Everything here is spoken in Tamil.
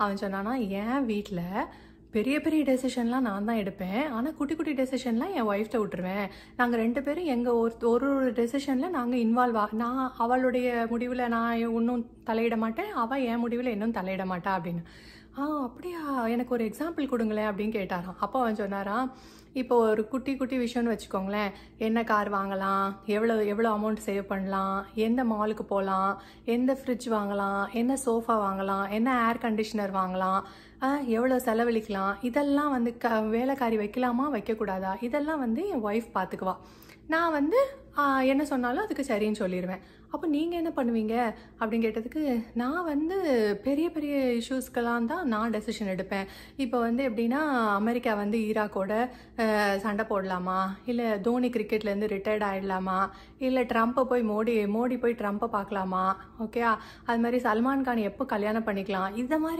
அவன் சொன்னானா, என் வீட்டில் பெரிய பெரிய டெசிஷன்லாம் நான் தான் எடுப்பேன், ஆனால் குட்டி குட்டி டெசிஷன்லாம் என் ஒய்ஃப்ட்ட விட்டுருவேன். நாங்கள் 2 பேரும் எங்கள் ஒரு ஒரு டெசிஷனில் நாங்கள் நான் அவளுடைய முடிவில் நான் இன்னும் தலையிட மாட்டேன், அவள் என் முடிவில் இன்னும் தலையிட மாட்டா அப்படின்னு. அப்படியா, எனக்கு ஒரு எக்ஸாம்பிள் கொடுங்களேன் அப்படின்னு கேட்டாராம். அப்போ அவன் சொன்னாராம், இப்போ ஒரு குட்டி குட்டி விஷயம்னு வச்சுக்கோங்களேன், என்ன கார் வாங்கலாம், எவ்வளோ அமௌண்ட் சேவ் பண்ணலாம், எந்த மாலுக்கு போகலாம், எந்த ஃப்ரிட்ஜ் வாங்கலாம், என்ன சோஃபா வாங்கலாம், என்ன ஏர் கண்டிஷனர் வாங்கலாம், எவ்வளோ செலவழிக்கலாம், இதெல்லாம் வந்து வேலைக்காரி வைக்கலாமா வைக்கக்கூடாதா, இதெல்லாம் வந்து என் ஒய்ஃப் பார்த்துக்குவா. நான் வந்து என்ன சொன்னாலும் அதுக்கு சரின்னு சொல்லிடுவேன். அப்போ நீங்கள் என்ன பண்ணுவீங்க அப்படின்னு கேட்டதுக்கு, நான் வந்து பெரிய பெரிய இஷ்யூஸ்க்கெல்லாம் தான் நான் டெசிஷன் எடுப்பேன். இப்போ வந்து எப்படின்னா, அமெரிக்கா வந்து ஈராக்கோட சண்டை போடலாமா, இல்லை தோனி கிரிக்கெட்லேருந்து ரிட்டையர்ட் ஆகிடலாமா, இல்லை ட்ரம்ப்பை போய் மோடி போய் ட்ரம்ப்பை பார்க்கலாமா, ஓகே, அது மாதிரி சல்மான் கான் எப்போ கல்யாணம் பண்ணிக்கலாம், இந்த மாதிரி